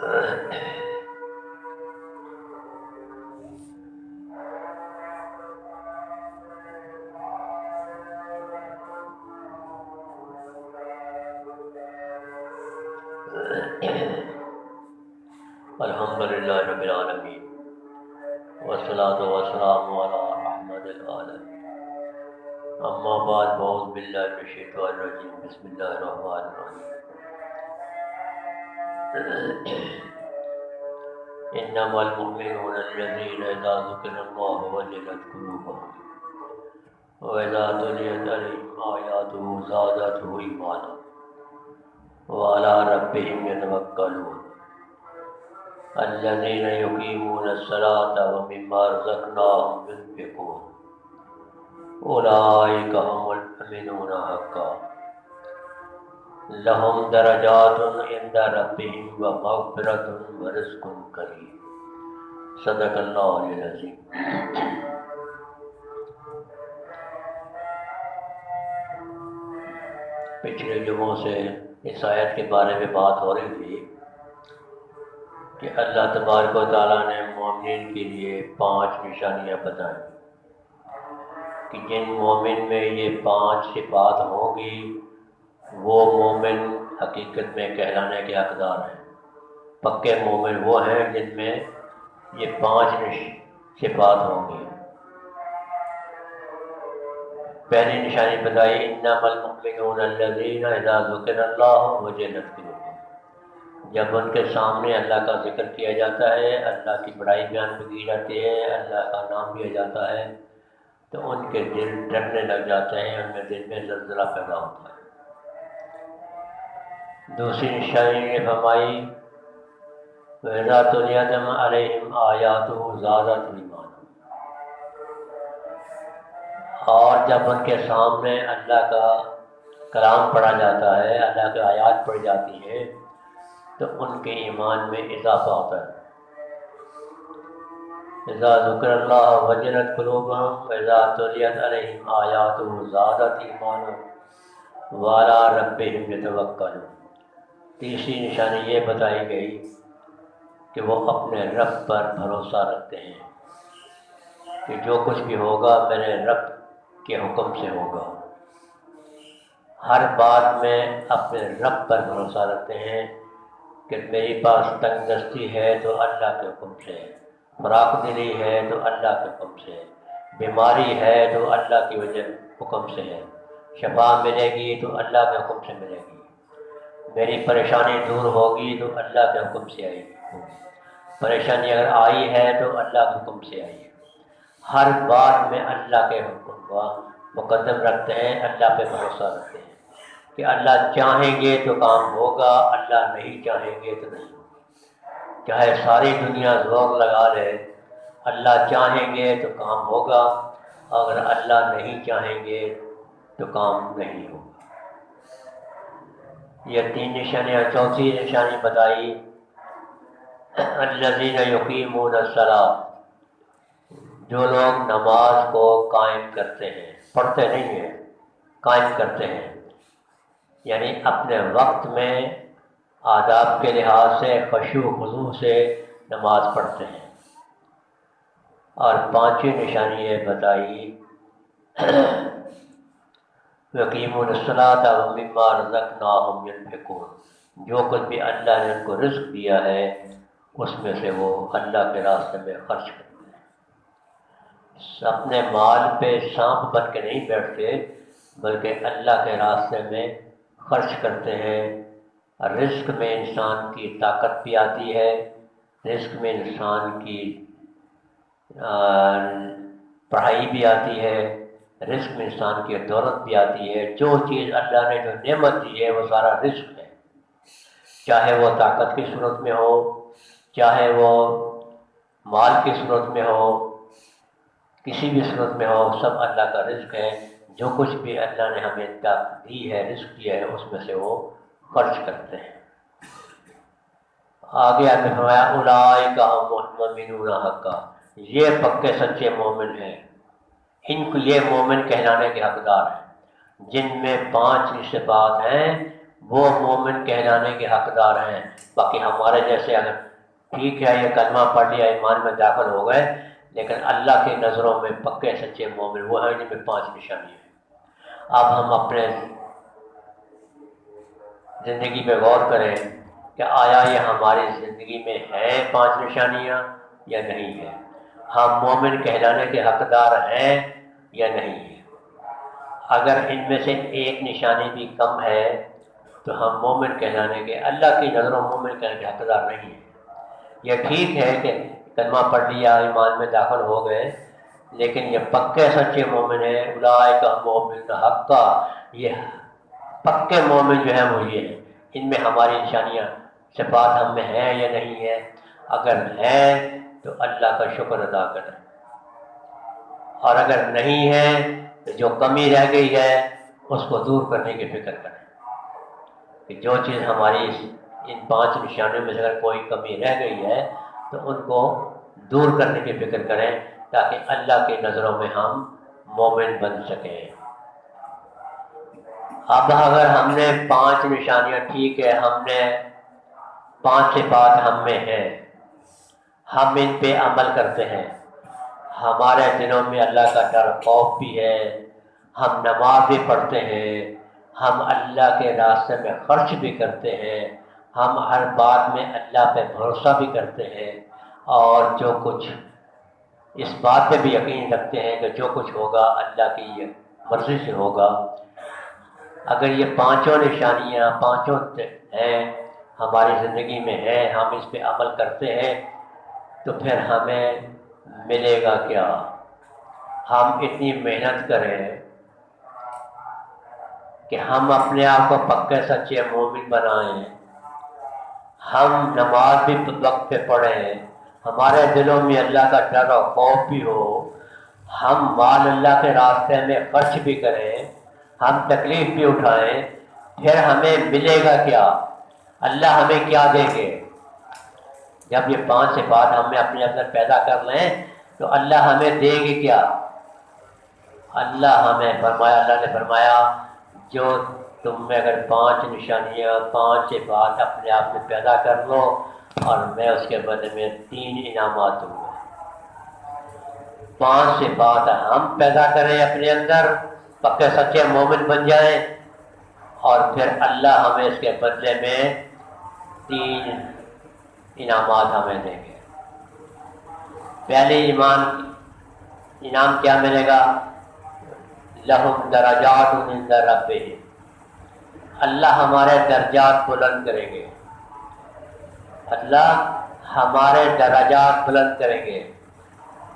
الحمدللہ رب العالمین والصلاة والسلام علی رحمت العالمین، اما بعد، اعوذ باللہ من الشیطان الرجیم، بسم اللہ الرحمن الرحیم۔ انما المؤمنون الذین اذا ذکر اللہ وجلت قلوبهم واذا تلیت علیہم آیاتہ زادتهم ایمانا وعلی ربهم یتوکلون الذین یقیمون الصلاۃ ومما رزقناہم ينفقون اولئک هم المؤمنون حقا لهم درجات عند ربهم ومغفرۃ ورزق کریم۔ صدق اللہ العظیم۔ پچھلے جمعوں سے اس آیت کے بارے میں بات ہو رہی تھی کہ اللہ تبارک و تعالیٰ نے مومنین کے لیے 5 نشانیاں بتائیں کہ جن مومن میں یہ 5 صفات ہوں گی وہ مومن حقیقت میں کہلانے کے حقدار ہیں۔ پکے مومن وہ ہیں جن میں یہ 5 صفات ہوں گی۔ پہلی نشانی بتائی انما المؤمنون الذین اذا ذکر اللہ وجلت قلوبهم، جب ان کے سامنے اللہ کا ذکر کیا جاتا ہے، اللہ کی بڑائی بیان کی جاتی ہے، اللہ کا نام لیا جاتا ہے، تو ان کے دل ڈرنے لگ جاتے ہیں، ان میں دل میں زلزلہ پیدا ہوتا ہے۔ دوسری نشانی نے فرمائی وَإِذَا تُلِيَتْ عَلَيْهِمْ آیَاتُهُ زَادَتْهُمْ ایمانا، اور جب ان کے سامنے اللہ کا کلام پڑھا جاتا ہے، اللہ کی آیات پڑھی جاتی ہیں، تو ان کے ایمان میں اضافہ ہوتا ہے۔ اذا ذکر اللہ وجلت قلوبهم واذا تلیت علیہم آیاتہ زادت ایمانا وعلی ربہم یتوکلون۔ تیسری نشانی یہ بتائی گئی کہ وہ اپنے رب پر بھروسہ رکھتے ہیں کہ جو کچھ بھی ہوگا میرے رب کے حکم سے ہوگا۔ ہر بات میں اپنے رب پر بھروسہ رکھتے ہیں کہ میری پاس تنگ دستی ہے تو اللہ کے حکم سے ہے، فراق دلی ہے تو اللہ کے حکم سے ہے، بیماری ہے تو اللہ کی وجہ حکم سے ہے، شفا ملے گی تو اللہ کے حکم سے ملے گی، میری پریشانی دور ہوگی تو اللہ کے حکم سے آئے گی، پریشانی اگر آئی ہے تو اللہ کے حکم سے آئی ہے۔ ہر بات میں اللہ کے حکم کا مقدم رکھتے ہیں، اللہ پہ بھروسہ رکھتے ہیں کہ اللہ چاہیں گے تو کام ہوگا، اللہ نہیں چاہیں گے تو نہیں ہوگا۔ چاہے ساری دنیا زور لگا لے، اللہ چاہیں گے تو کام ہوگا، اگر اللہ نہیں چاہیں گے تو کام نہیں ہوگا۔ یہ 3 نشانیاں۔ چوتھی نشانی بتائی الذین یقیمون الصلاۃ، جو لوگ نماز کو قائم کرتے ہیں، پڑھتے نہیں ہیں، قائم کرتے ہیں، یعنی اپنے وقت میں آداب کے لحاظ سے خشوع و خضوع سے نماز پڑھتے ہیں۔ اور 5ویں نشانی یہ بتائی یقیمون الصلاۃ ومما رزقناہم ينفقون، جو کچھ بھی اللہ نے ان کو رزق دیا ہے اس میں سے وہ اللہ کے راستے میں خرچ کرتے ہیں۔ اپنے مال پہ سانپ بن کے نہیں بیٹھتے بلکہ اللہ کے راستے میں خرچ کرتے ہیں۔ رزق میں انسان کی طاقت بھی آتی ہے، رزق میں انسان کی پڑھائی بھی آتی ہے، رزق میں انسان کی دولت بھی آتی ہے۔ جو چیز اللہ نے جو نعمت دی ہے وہ سارا رزق ہے، چاہے وہ طاقت کی صورت میں ہو، چاہے وہ مال کی صورت میں ہو، کسی بھی صورت میں ہو، سب اللہ کا رزق ہے۔ جو کچھ بھی اللہ نے ہمیں طاقت دی ہے، رزق دیا ہے، اس میں سے وہ خرچ کرتے ہیں۔ آگے آپ نے فرمایا اولئک هم المؤمنون حقا، یہ پکے سچے مومن ہیں، ان کو یہ مومن کہلانے کے حقدار ہیں۔ جن میں 5 صفات ہیں وہ مومن کہلانے کے حقدار ہیں۔ باقی ہمارے جیسے اگر ٹھیک ہے یہ کلمہ پڑھ لیا ایمان میں داخل ہو گئے، لیکن اللہ کی نظروں میں پکے سچے مومن وہ ہیں جن میں 5 نشانی ہیں۔ اب ہم اپنے زندگی پہ غور کریں کہ آیا یہ ہماری زندگی میں ہیں 5 نشانیاں یا نہیں ہے؟ ہم مومن کہلانے کے حقدار ہیں یا نہیں ہے؟ اگر ان میں سے ایک نشانی بھی کم ہے تو ہم مومن کہلانے کے، اللہ کی نظروں مومن کہلانے کے حقدار نہیں ہیں۔ یہ ٹھیک ہے کہ کلمہ پڑھ لیا ایمان میں داخل ہو گئے، لیکن یہ پکے سچے مومن ہیں، اولئک مومن حقا، یہ پکے مومن جو ہیں وہ یہ ہیں۔ ان میں ہماری نشانیاں صفات ہم میں ہیں یا نہیں ہے؟ اگر ہیں تو اللہ کا شکر ادا کریں، اور اگر نہیں ہے تو جو کمی رہ گئی ہے اس کو دور کرنے کی فکر کریں کہ جو چیز ہماری ان 5 نشانیوں میں سے اگر کوئی کمی رہ گئی ہے تو ان کو دور کرنے کی فکر کریں تاکہ اللہ کی نظروں میں ہم مومن بن سکیں۔ اب اگر ہم نے 5 نشانیاں، ٹھیک ہے ہم نے 5 صفات ہم میں ہیں، ہم ان پہ عمل کرتے ہیں، ہمارے دلوں میں اللہ کا ڈر خوف بھی ہے، ہم نماز بھی پڑھتے ہیں، ہم اللہ کے راستے میں خرچ بھی کرتے ہیں، ہم ہر بات میں اللہ پہ بھروسہ بھی کرتے ہیں، اور جو کچھ اس بات پہ بھی یقین رکھتے ہیں کہ جو کچھ ہوگا اللہ کی یہ مرضی سے ہوگا۔ اگر یہ 5 نشانیاں 5 ہیں ہماری زندگی میں ہیں، ہم اس پہ عمل کرتے ہیں، تو پھر ہمیں ملے گا کیا؟ ہم اتنی محنت کریں کہ ہم اپنے آپ کو پکے سچے مومن بنائیں، ہم نماز بھی وقت پہ پڑھیں، ہمارے دلوں میں اللہ کا ڈر اور خوف بھی ہو، ہم مال اللہ کے راستے میں خرچ بھی کریں، ہم تکلیف بھی اٹھائیں، پھر ہمیں ملے گا کیا؟ اللہ ہمیں کیا دیں گے؟ جب یہ 5 صفات ہم نے اپنے اندر پیدا کر لیں تو اللہ ہمیں دے گی کیا؟ اللہ نے فرمایا جو تم میں اگر 5 نشانیاں 5 صفات اپنے آپ میں پیدا کر لو اور میں اس کے بدلے میں 3 انعامات دوں گا۔ 5 صفات ہم پیدا کریں اپنے اندر، پکے سچے مومن بن جائیں، اور پھر اللہ ہمیں اس کے بدلے میں 3 انعامات ہمیں دیں گے۔ پہلے انعام کیا ملے گا؟ لہم درجات عند ربہم، اللہ ہمارے درجات بلند کریں گے، اللہ ہمارے درجات بلند کریں گے۔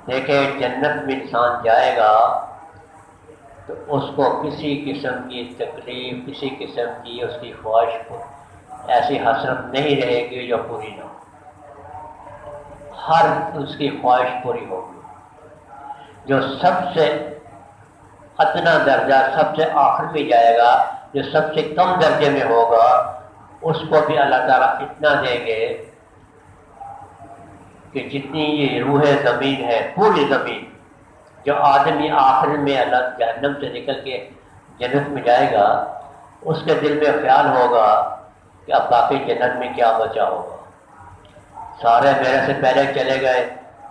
دیکھیں جنت میں انسان جائے گا تو اس کو کسی قسم کی تکلیف، کسی قسم کی اس کی خواہش ایسی حسرت نہیں رہے گی جو پوری نہ ہو، ہر اس کی خواہش پوری ہوگی۔ جو سب سے ادنا درجہ سب سے آخر میں جائے گا، جو سب سے کم درجے میں ہوگا، اس کو بھی اللہ تعالیٰ اتنا دیں گے کہ جتنی یہ روح زمین ہے، پوری زمین، جو آدمی آخر میں اللہ جہنم سے نکل کے جنت میں جائے گا، اس کے دل میں خیال ہوگا کہ اب باقی جنت میں کیا بچا ہوگا، سارے میرے سے پہلے چلے گئے،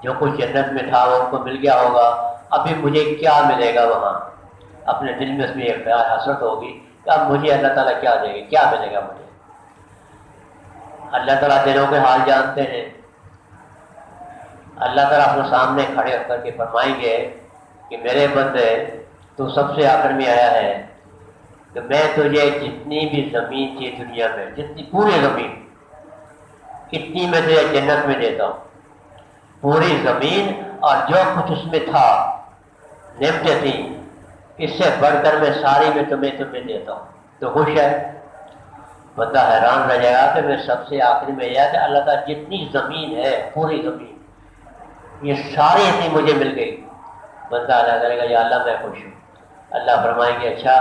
جو کچھ جنت میں تھا وہ ان کو مل گیا ہوگا، ابھی مجھے کیا ملے گا وہاں؟ اپنے دل میں اس میں ایک خیال حسرت ہوگی کہ اب مجھے اللہ تعالیٰ کیا دے گی، کیا ملے گا مجھے؟ اللہ تعالیٰ دلوں کے حال جانتے ہیں۔ اللہ تعالیٰ اپنے سامنے کھڑے ہو کر کے فرمائیں گے کہ میرے بندے تو سب سے آخر میں آیا ہے، کہ میں تجھے جتنی بھی زمین تھی دنیا میں، جتنی پوری زمین، اتنی میں تجھے جنت میں دیتا ہوں، پوری زمین اور جو کچھ اس میں تھا، نعمتیں تھیں، اس سے بڑھ کر میں ساری میں تمہیں دیتا ہوں، تو خوش ہے؟ بندہ حیران رہ جائے گا کہ میں سب سے آخری میں یہ ہے کہ اللہ تعالیٰ جتنی زمین ہے، پوری زمین، یہ ساری اتنی مجھے مل گئی۔ بندہ اللہ کرے گا یا اللہ میں خوش ہوں۔ اللہ فرمائیں گے اچھا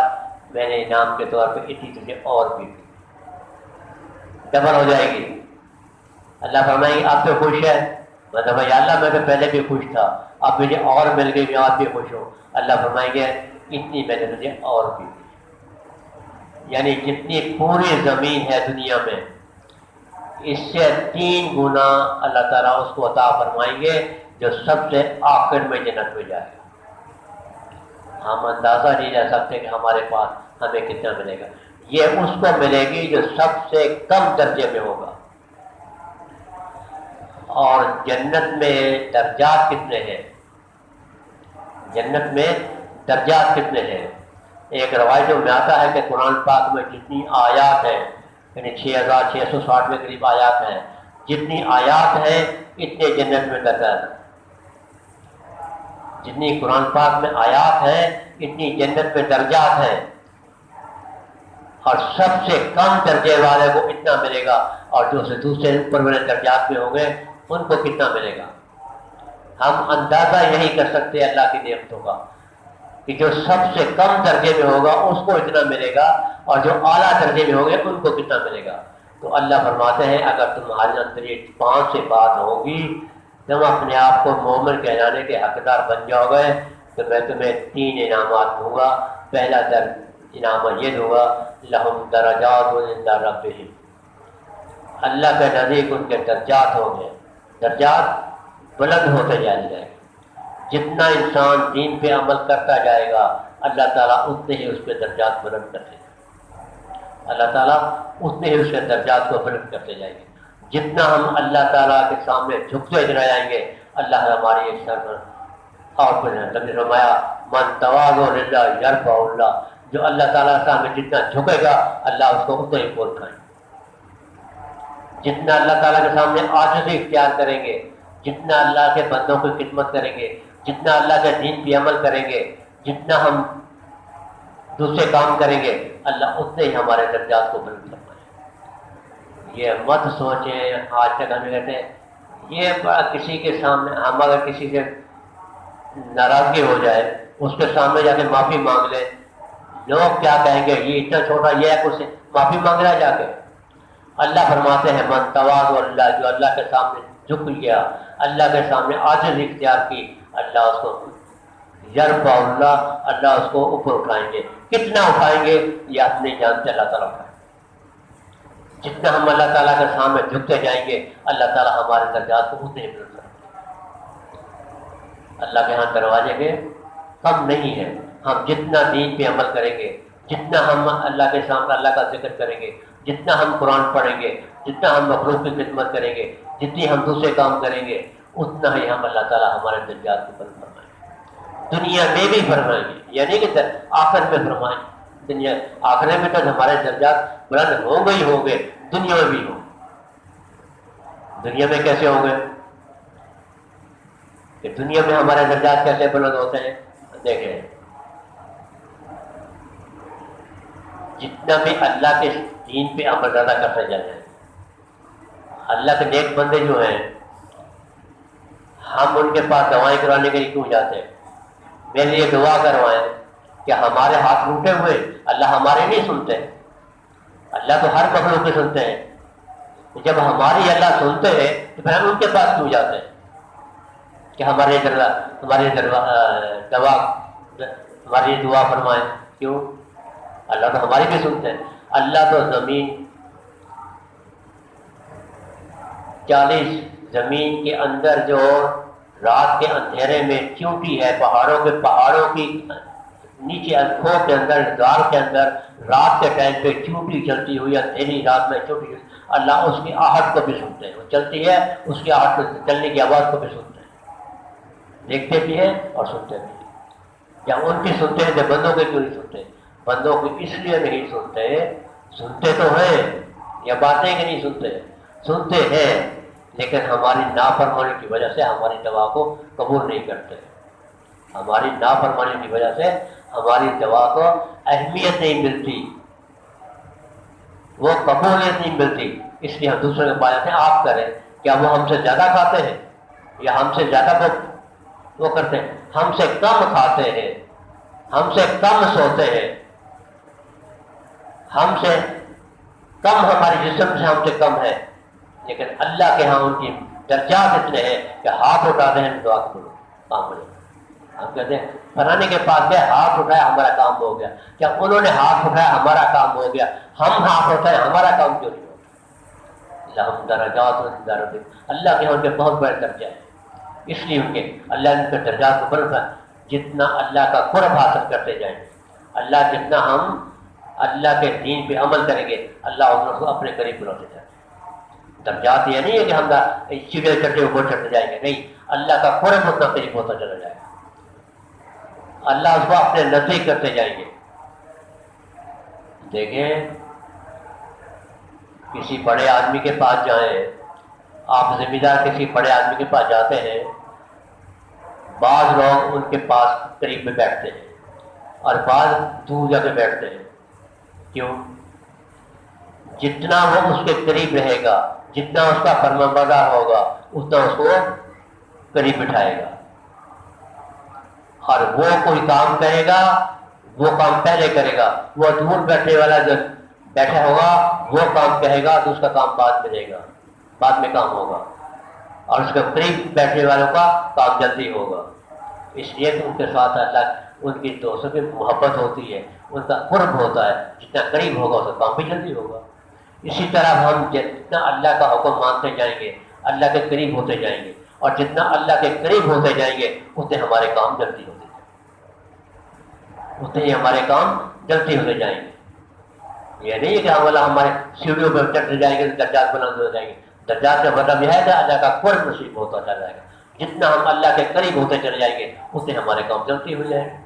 میں نے انعام کے طور پہ اتنی تجھے اور بھی ڈبل ہو جائے گی۔ اللہ فرمائیں گے آپ پہ خوش ہے؟ بندہ بھائی اللہ میں تو پہلے بھی خوش تھا، اب مجھے اور مل گئی، میں آپ بھی خوش ہوں۔ اللہ فرمائیں گے اتنی میں نے تجھے اور بھی دی۔ یعنی جتنی پوری زمین ہے دنیا میں، اس سے 3 گنا اللہ تعالیٰ اس کو عطا فرمائیں گے جو سب سے آخر میں جنت میں جائے گا۔ ہم اندازہ نہیں لے سکتے کہ ہمارے پاس ہمیں کتنا ملے گا۔ یہ اس کو ملے گی جو سب سے کم درجے میں ہوگا۔ اور جنت میں درجات کتنے ہیں؟ جنت میں درجات کتنے ہیں؟ ایک روایتوں میں آتا ہے کہ قرآن پاک میں جتنی آیات ہیں، یعنی 6660 کے قریب آیات ہیں، جتنی آیات ہیں اتنے جنت میں درجات ہیں۔ جتنی قرآن پاک میں آیات ہیں اتنی جنت میں درجات ہیں، اور سب سے کم درجے والے کو اتنا ملے گا، اور جو سے دوسرے اوپر والے درجات میں ہوں گے ان کو کتنا ملے گا۔ ہم اندازہ یہی کر سکتے ہیں اللہ کی نعمتوں کا کہ جو سب سے کم درجے میں ہوگا اس کو اتنا ملے گا، اور جو اعلیٰ درجے میں ہوں گے ان کو کتنا ملے گا۔ تو اللہ فرماتے ہیں اگر تمہارے اندر یہ 5 سے بات ہوگی، تم اپنے آپ کو مومن کہلانے کے حقدار بن جاؤ گے، تو میں تمہیں 3 انعامات دوں گا۔ پہلا انعام یہ دوں گا، لہم درجات عند ربہم، اللہ کے نزدیک ان کے درجات ہوں گے، درجات بلند ہوتے جائیں گے۔ جتنا انسان دین پہ عمل کرتا جائے گا اللہ تعالیٰ اتنے ہی اس پہ درجات بلند کرتے ہیں، اللہ تعالیٰ اتنے ہی اس کے درجات کو بلند کرتے جائیں گے۔ جتنا ہم اللہ تعالیٰ کے سامنے جھکتے جائیں گے اللہ ہماری ایک سر پر اور فرمایا من تواضع للہ یرفع اللہ، جو اللہ تعالیٰ کے سامنے جتنا جھکے گا اللہ اس کو اتنا ہی بول کھائیں۔ جتنا اللہ تعالیٰ کے سامنے عاجزی اختیار کریں گے، جتنا اللہ کے بندوں کی خدمت کریں گے، جتنا اللہ کے دین پہ عمل کریں گے، جتنا ہم دوسرے کام کریں گے اللہ اتنے ہی ہمارے درجات کو بلند کرنا ہے۔ یہ مت سوچیں آج تک ہمیں کہتے ہیں یہ بڑا کسی کے سامنے، ہم اگر کسی سے ناراضگی ہو جائے اس کے سامنے جا کے معافی مانگ لیں، لوگ کیا کہیں گے یہ اتنا چھوٹا یہ ہے، اس سے معافی مانگ رہا ہے جا کے۔ اللہ فرماتے ہیں من تواضع اللہ، جو اللہ کے سامنے جھک گیا، اللہ کے سامنے عاجز اختیار کی، اللہ اس کو یرفع اللہ، اللہ اس کو اوپر اٹھائیں گے۔ کتنا اٹھائیں گے یہ آپ نہیں جانتے، اللہ تعالیٰ اٹھائیں گے۔ جتنا ہم اللہ تعالیٰ کے سامنے جھکتے جائیں گے اللہ تعالیٰ ہمارے درجات کو اتنے بلند کریں گے۔ اللہ کے ہاں دروازے کے کم نہیں ہے۔ ہم جتنا دین پہ عمل کریں گے، جتنا ہم اللہ کے سامنے اللہ کا ذکر کریں گے، جتنا ہم قرآن پڑھیں گے، جتنا ہم مخلوق کی خدمت کریں گے، جتنی ہم دوسرے کام کریں گے، اتنا ہی ہم اللہ تعالیٰ ہمارے درجات کو بلند فرمائیں گے۔ دنیا میں بھی فرمائیں گے، یعنی کہ آخر میں فرمائیں گے۔ دنیا آخر میں تو ہمارے درجات بلند ہوں گے ہی ہوں گے، دنیا میں بھی ہوں۔ دنیا میں کیسے ہوں گے کہ دنیا میں ہمارے درجات کیسے بلند ہوتے ہیں؟ دیکھیں، جتنا بھی اللہ کے دین پہ عمل زیادہ کرتے جاتے ہیں، اللہ کے نیک بندے جو ہیں ہم ان کے پاس دوائیں کرانے کے لیے کیوں جاتے ہیں؟ میرے لیے دعا کروائیں کہ ہمارے ہاتھ ٹوٹے ہوئے، اللہ ہمارے نہیں سنتے، اللہ تو ہر مخلوق کے سنتے ہیں۔ جب ہماری اللہ سنتے ہیں تو پھر ہم ان کے پاس کیوں جاتے ہیں کہ ہمارے دعا فرمائیں؟ کیوں؟ اللہ تو ہماری بھی سنتے ہیں۔ اللہ تو زمین کے اندر جو رات کے اندھیرے میں چونٹی ہے، پہاڑوں کی نیچے کھو کے اندر، غار کے اندر رات کے ٹائم پہ چونٹی چلتی ہوئی، اندھیری رات میں چونٹی، اللہ اس کی آہٹ کو بھی سنتے ہیں۔ وہ چلتی ہے، اس کی آہٹ کو، چلنے کی آواز کو بھی سنتے ہیں، دیکھتے بھی ہیں اور سنتے بھی ہیں۔ یا ان کی سنتے ہیں تو بندوں کے کیوں نہیں سنتے؟ بندوں کو اس لیے نہیں سنتے، سنتے تو ہیں، یا باتیں کہ نہیں سنتے ہیں، لیکن ہماری نافرمانی کی وجہ سے ہماری دعا کو قبول نہیں کرتے۔ ہماری نافرمانی کی وجہ سے ہماری دعا کو اہمیت نہیں ملتی، وہ قبولیت نہیں ملتی، اس لیے ہم دوسرے کے پاس ہیں آپ کریں۔ کیا وہ ہم سے زیادہ کھاتے ہیں یا ہم سے زیادہ وہ کرتے ہیں؟ ہم سے کم کھاتے ہیں، ہم سے کم سوتے ہیں، ہم سے کم، ہماری جسم سے ہم سے کم ہے، لیکن اللہ کے ہاں ان کی درجات اتنے ہیں کہ ہاتھ اٹھاتے ہیں دعا کرو، کام کرو۔ ہم کہتے ہیں فلانے کے پاس گئے, ہاتھ اٹھایا, ہمارا کام ہو گیا. کیا انہوں نے ہاتھ اٹھایا, ہمارا کام ہو گیا؟ ہم ہاتھ اٹھائے, ہمارا کام کیوں نہیں ہوتا؟ لہم درجات عند ربہم, اللہ کے ان کے بہت بڑے درجے ہیں, اس لیے ان کے اللہ نے ان کے درجات کو بلند کر. جتنا اللہ کا قرب حاصل کرتے جائیں گے, اللہ جتنا ہم اللہ کے دین پہ عمل کریں گے, اللہ ان کو اپنے قریب بلاتے جائیں گے. درجات یہ نہیں ہے کہ ہم سیڑھے چڑھتے اوپر چڑھتے جائیں گے, نہیں, اللہ کا قرب اتنا قریب ہوتا چلا جائے گا, اللہ اس کو اپنے نزدیک کرتے جائیں گے. دیکھیں کسی بڑے آدمی کے پاس جائیں, آپ ذمہ دار کسی بڑے آدمی کے پاس جاتے ہیں, بعض لوگ ان کے پاس قریب میں بیٹھتے ہیں اور بعض دور جا کے بیٹھتے ہیں. کیوں؟ جتنا وہ اس کے قریب رہے گا, جتنا اس کا فرمانبردار ہوگا, اتنا اس کو قریب بٹھائے گا. اور وہ کوئی کام کرے گا, وہ کام پہلے کرے گا. وہ دور بیٹھنے والا جو بیٹھا ہوگا وہ کام کہے گا تو اس کا کام بعد میں دے گا, بعد میں کام ہوگا. اور اس کے قریب بیٹھنے والوں کا کام جلدی ہوگا. اس لیے کہ ان کے ساتھ اللہ, ان کی دوستوں کی محبت ہوتی ہے, ان کا قرب ہوتا ہے. جتنا قریب ہوگا اس کا کام بھی جلدی ہوگا. اسی طرح ہم جتنا اللہ کا حکم مانتے جائیں گے, اللہ کے قریب ہوتے جائیں گے, اور جتنا اللہ کے قریب ہوتے جائیں گے اتنے ہمارے کام جلدی ہوتے جائیں گے, اتنے ہی ہمارے کام جلدی ہوتے جائیں گے. یہ نہیں ہے کہ ہمارے سیڑھیوں پہ چڑھتے جائیں گے, درجات بلند ہو جائیں گے. درجات کا مطلب یہ ہے کہ اللہ کا قرب نصیب ہوتا چلا جائے گا. جتنا ہم اللہ کے قریب ہوتے چلے جائیں گے اتنے ہمارے کام جلدی ہو جائیں گے.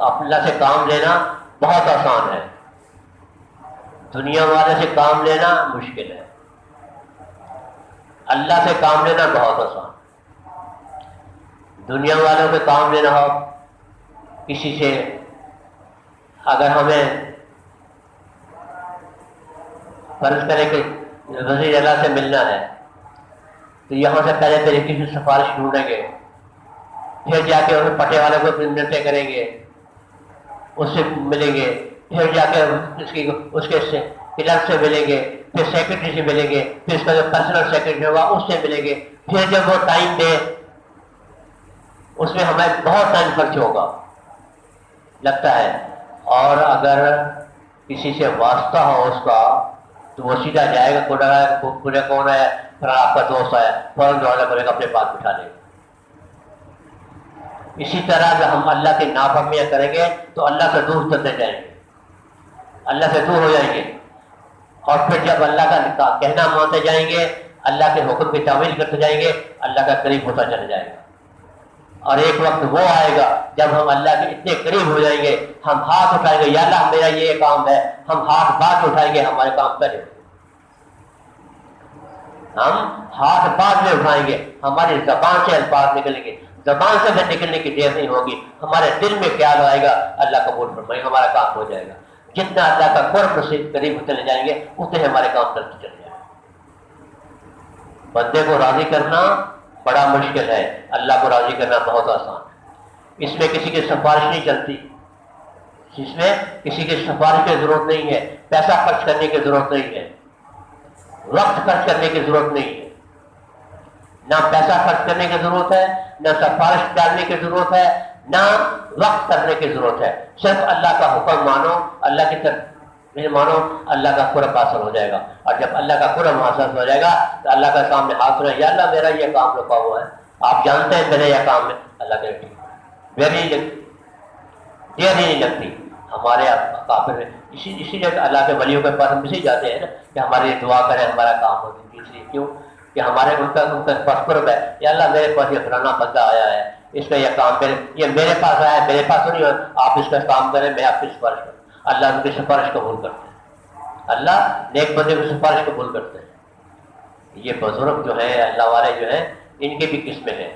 اللہ سے کام لینا بہت آسان ہے, دنیا والے سے کام لینا مشکل ہے. اللہ سے کام لینا بہت آسان. دنیا والوں سے کام لینا ہو, کسی سے اگر ہمیں فرض کرے کہ وزیر اعلیٰ سے ملنا ہے تو یہاں سے پہلے طریقے سے سفارش ڈھونڈیں گے, پھر جا کے انہیں پٹے والے کو ملتے کریں گے, اس سے ملیں گے, پھر جا کے اس کے کلرک سے ملیں گے, پھر سیکرٹری سے ملیں گے, پھر اس کا جو پرسنل سیکرٹری ہوگا اس سے ملیں گے. پھر جب وہ ٹائم دے اس میں ہمیں بہت ٹائم خرچ ہوگا لگتا ہے. اور اگر کسی سے واسطہ ہو اس کا تو وہ سیدھا جائے گا, پورے کون ہے, پھر آپ کا دوست آیا, فوراً دوڑنا پڑے گا, اپنے پاس بٹھا لے گا. اسی طرح جب ہم اللہ کی نافرمانیاں کریں گے تو اللہ سے دور چلتے جائیں گے, اللہ سے دور ہو جائیں گے. اور پھر جب اللہ کا کہنا مانتے جائیں گے, اللہ کے حکم کی تعمیل کرتے جائیں گے, اللہ کا قریب ہوتا چلا جائے گا. اور ایک وقت وہ آئے گا جب ہم اللہ کے اتنے قریب ہو جائیں گے, ہم ہاتھ اٹھائیں گے, یا اللہ میرا یہ کام ہے, ہم ہاتھ بعد اٹھائیں گے, ہمارے کام پہلے. ہم ہاتھ بعد میں اٹھائیں گے, ہماری زبان سے الفاظ نکلیں گے, زبان سے بھی نکلنے کی دیر نہیں ہوگی, ہمارے دل میں خیال آئے گا, اللہ قبول فرمائے, ہمارا کام ہو جائے گا. جتنا اللہ کا قرب نصیب قریب چلے جائیں گے اتنے ہمارے کام چلتے چلے جائیں گے. بندے کو راضی کرنا بڑا مشکل ہے, اللہ کو راضی کرنا بہت آسان ہے. اس میں کسی کی سفارش نہیں چلتی, اس میں کسی کی سفارش کی ضرورت نہیں ہے, پیسہ خرچ کرنے کی ضرورت نہیں ہے, وقت خرچ کرنے کی ضرورت نہیں ہے. نہ پیسہ خرچ کرنے کی ضرورت ہے, نہ سفارش ڈالنے کی ضرورت ہے, نہ وقت کرنے کی ضرورت ہے. صرف اللہ کا حکم مانو, اللہ کی طرف مانو, اللہ کا قرب حاصل ہو جائے گا. اور جب اللہ کا قرب حاصل ہو جائے گا تو اللہ کا سامنے ہاتھ رہے, یا اللہ میرا یہ کام رکا ہوا ہے, آپ جانتے ہیں میرے یہ کام ہے. اللہ کے میری دیر نہیں لگتی ہمارے کافر میں. اسی لیے اللہ کے ولیوں کے پاس ہم اسی جاتے ہیں نا کہ ہماری دعا کریں, ہمارا کام ہو. اس لیے کیوں کہ ہمارے ان کا پاس قرب ہے, یا اللہ میرے پاس یہ فلانا بندہ آیا ہے, اس کا یہ کام کرے, یہ میرے پاس آیا ہے, میرے پاس نہیں, آپ اس کا کام کریں, میں آپ کی سفارش کروں. اللہ ان کی سفارش قبول کرتے ہیں, اللہ نیک بندے کی سفارش قبول کرتے ہیں. یہ بزرگ جو ہیں, اللہ والے جو ہیں, ان کی بھی قسمیں ہیں.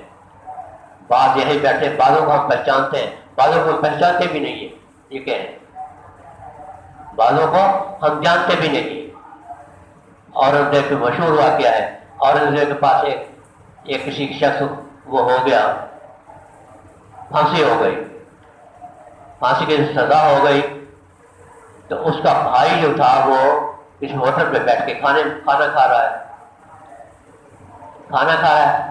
بعض یہی بیٹھے, بعضوں کو ہم پہچانتے ہیں, بعضوں کو ہم پہچانتے بھی نہیں ہیں. یہ کہ بعضوں کو ہم جانتے بھی نہیں. اورنگزیب پہ مشہور واقعہ ہے, اورنگزیب کے پاس ایک کسی شخص وہ ہو گیا, پھانسی ہو گئی, پھانسی کی سزا ہو گئی. تو اس کا بھائی جو تھا وہ کسی ہوٹل پہ بیٹھ کے کھانا کھا رہا ہے.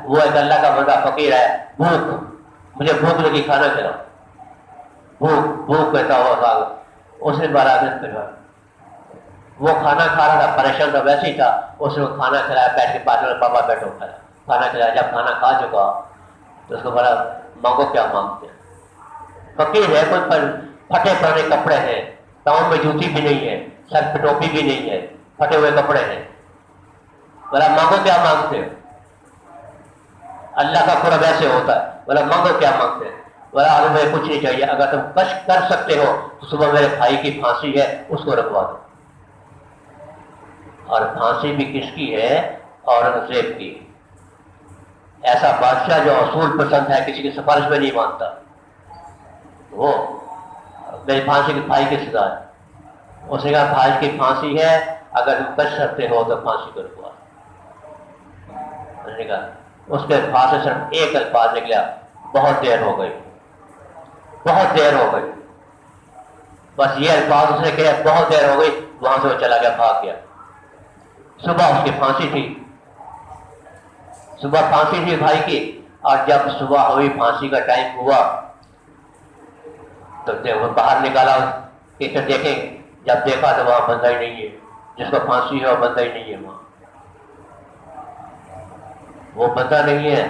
وہ ایک اللہ کا بندہ فقیر ہے, بھوک مجھے بھوک لگی کھانا کھلاؤ، بھوک بھوک کہتا ہوا کھا، اس نے 12 دن پہ وہ کھانا کھا رہا تھا، پریشان تھا ویسے ہی تھا، اس نے کھانا کھلایا، بیٹھ کے پاس میں پاپا بیٹھو کھایا، کھانا کھلایا، جب کھانا کھا چکا تو اس کو بولا مانگو کیا مانگتے ہیں؟ فقیر ہے، کوئی پر پھٹے پڑے کپڑے ہیں، پاؤں میں جوتی بھی نہیں ہے، سر پہ ٹوپی بھی نہیں ہے، پھٹے ہوئے کپڑے ہیں، بولا مانگو کیا مانگتے ہو؟ اللہ کا قرب ایسے ہوتا ہے، بولا مانگو کیا مانگتے ہیں؟ بولا مجھے کچھ نہیں چاہیے، اگر تم کشف کر سکتے ہو تو صبح میرے بھائی کی پھانسی ہے اس کو رکھوا دو۔ اور پھانسی بھی کس کی ہے؟ اورنگزیب کی۔ ایسا بادشاہ جو اصول پسند ہے، کسی کی سفارش میں نہیں مانتا، وہ میری پھانسی کے بھائی کی سزا ہے۔ اس نے کہا بھائی کی پھانسی ہے، اگر تم بچ سکتے ہو تو پھانسی کو رکھوا۔ اس نے کہا، اس کے پاس سے صرف ایک الفاظ نکلا، بہت دیر ہو گئی، بہت دیر ہو گئی، بس یہ الفاظ اس نے کہا بہت دیر ہو گئی، وہاں سے وہ چلا گیا، بھاگ گیا۔ صبح اس کی پھانسی تھی، صبح پھانسی تھی بھائی کی، اور جب صبح ہوئی پھانسی کا ٹائم ہوا تو وہ باہر نکالا کہ دیکھیں، جب دیکھا تو وہاں بندہ ہی نہیں ہے، جس کو پھانسی ہے وہ بندہ ہی نہیں ہے، وہاں وہ بندہ نہیں ہے۔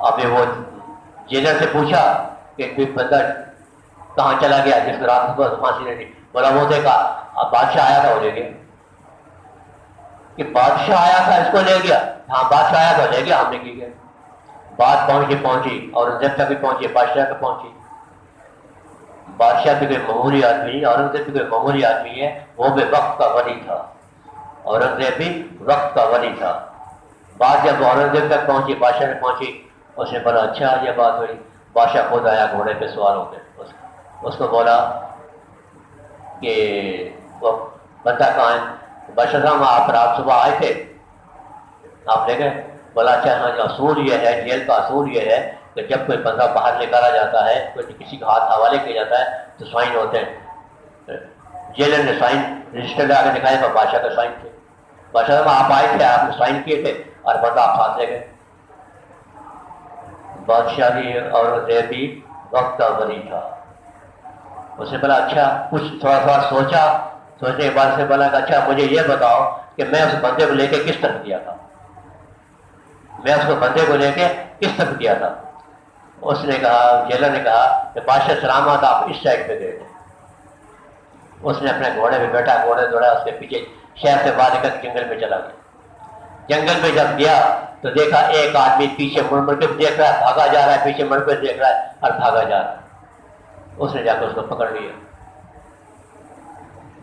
ابھی وہ جیلر سے پوچھا کہ بندہ کہاں چلا گیا جس کو رات کو پھانسی نہیں دی؟ بولا وہ دیکھا، اب بادشاہ آیا تھا وہ لے گیا۔ کہ بادشاہ آیا تھا اس کو لے گیا؟ ہاں بادشاہ آیا تھا لے گیا، ہم نے کی گیا۔ بات پہنچی اورنگزیب تک بھی پہنچی، بادشاہ تک پہنچی۔ بادشاہ بھی کوئی معمولی آدمی، اورنگزیب بھی کوئی معمولی آدمی ہے، وہ بھی وقت کا ولی تھا، اورنگزیب بھی وقت کا ولی تھا۔ بات جب اورنگزیب تک پہنچی، بادشاہ تک پہنچی، اس نے بولا اچھا یہ بات ہوئی۔ بادشاہ خود آیا گھوڑے پہ سوار ہو کے، اس کو بولا کہ وہ بندہ کہاں ہے؟ بادشاہ صاحب آپ رات صبح آئے تھے، آپ لے گئے؟ بولا اچھا ہاں، اصول یہ ہے، جیل کا اصول یہ ہے کہ جب کوئی بندہ باہر نکالا جاتا ہے، کوئی کسی کا ہاتھ حوالے کیا جاتا ہے تو سائن ہوتے ہیں۔ جیلر نے سائن رجسٹر لا کے دکھایا تو بادشاہ کا سائن تھے۔ بادشاہ صاحب آپ آئے تھے، آپ نے سائن کیے تھے، اور بندہ آپ ساتھ لے گئے۔ بادشاہ بھی اورنگزیب بھی وقت کا ولی تھا۔ اس نے بولا اچھا، کچھ تھوڑا تھوڑا سوچا، سوچنے کے بعد سے بولا کہ اچھا مجھے یہ بتاؤ کہ میں اس بندے کو لے کے کس طرف گیا تھا، میں اس کو بندے کو لے کے کس طرف گیا تھا؟ اس نے کہا، جیلر نے کہا کہ بادشاہ سلامت آپ اس سائڈ پہ گئے تھے۔ اس نے اپنے گھوڑے پہ بیٹھا، گھوڑے دوڑا، اس کے پیچھے شہر سے باہر نکل کے جنگل میں چلا گیا۔ جنگل میں جب گیا تو دیکھا ایک آدمی پیچھے مڑ مڑ کے دیکھ رہا ہے، بھاگا جا رہا ہے، پیچھے مڑ کے دیکھ رہا ہے اور بھاگا جا رہا ہے۔ اس نے جا کے اس کو پکڑ لیا،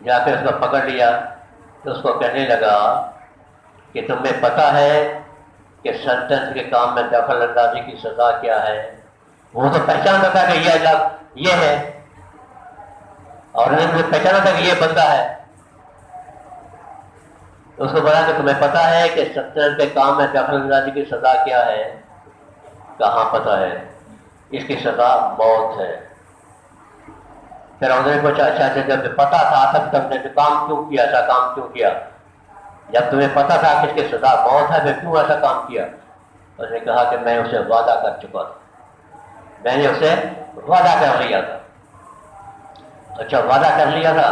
جا کے اس کو پکڑ لیا تو اس کو کہنے لگا کہ تمہیں پتہ ہے کہ سلطنت کے کام میں دخل اندازی کی سزا کیا ہے؟ وہ تو پہچانتا تھا کہ یہ ہے، اور انہوں نے پہچانا تھا کہ یہ بندہ ہے۔ اس کو بولا کہ تمہیں پتہ ہے کہ سلطنت کے کام میں دخل اندازی کی سزا کیا ہے؟ کہاں پتہ ہے، اس کی سزا موت ہے۔ پھر انہوں نے پوچھا اچھا جب پتا تھا تب تم نے کام کیوں کیا، ایسا کام کیوں کیا؟ جب تمہیں پتا تھا کہ اس کی سزا موت ہے، پھر کیوں ایسا کام کیا؟ اس نے کہا کہ میں اسے وعدہ کر چکا تھا، میں نے اسے وعدہ کر لیا تھا۔ اچھا وعدہ کر لیا تھا،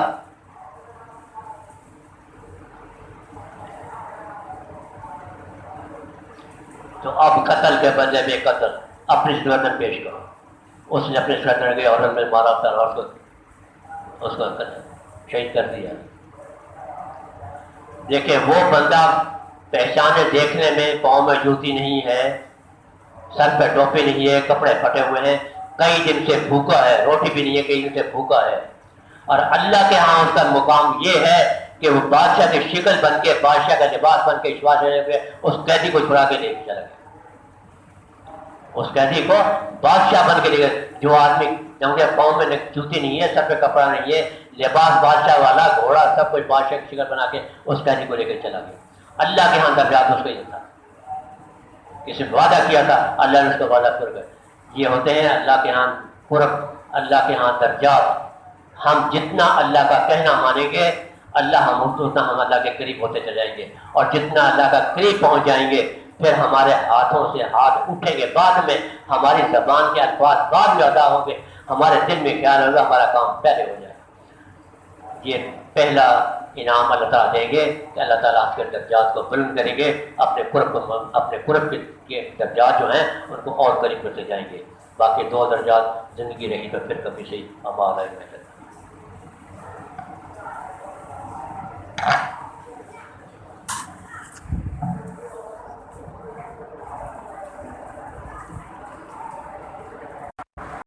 تو اب قتل کے بدلے میں قتل، اپنی گردن پیش کرو۔ اس نے اپنی گردن کے عورت میں مارا تھا اور اس کو شہید کر دیا۔ دیکھیں وہ بندہ پہچانے دیکھنے میں، پاؤں میں جوتی نہیں ہے، سر پہ ٹوپی نہیں ہے، کپڑے پھٹے ہوئے ہیں، کئی دن سے بھوکا ہے، روٹی بھی نہیں ہے، کئی دن سے بھوکا ہے، اور اللہ کے ہاں اس کا مقام یہ ہے کہ وہ بادشاہ کی شکل بن کے، بادشاہ کا لباس بن کے، اس قیدی کو چھڑا کے لے کے چلا گیا۔ اس قیدی کو بادشاہ بن کے لے گئے، جو آدمی کیونکہ پاؤں میں جوتی نہیں ہے، سر پہ کپڑا نہیں ہے، لباس بادشاہ والا، گھوڑا سب کچھ بادشاہ کی شکل بنا کے اس قیدی کو لے کے چلا گیا۔ اللہ کے ہاں درجات اس کو یہ تھا، کسی نے وعدہ کیا تھا، اللہ نے اس کو وعدہ کر گئے۔ یہ ہوتے ہیں اللہ کے ہاں قرب، اللہ کے ہاں درجات۔ ہم جتنا اللہ کا کہنا مانیں گے، اللہ ہم اتنا ہم اللہ کے قریب ہوتے چلے جائیں گے، اور جتنا اللہ کا قریب پہنچ جائیں گے پھر ہمارے ہاتھوں سے ہاتھ اٹھیں گے، بعد میں ہماری زبان کے الفاظ بعد میں ادا ہوں گے، ہمارے دل میں خیال ہوگا، ہمارا کام پہلے ہو جائے گا۔ یہ پہلا انعام اللہ تعالیٰ دیں گے کہ اللہ تعالیٰ آپ کے درجات کو بلند کریں گے، اپنے قرب کے درجات جو ہیں ان کو اور قریب کرتے جائیں گے۔ باقی 2 درجات زندگی رہی تو پھر کبھی سے ہمارا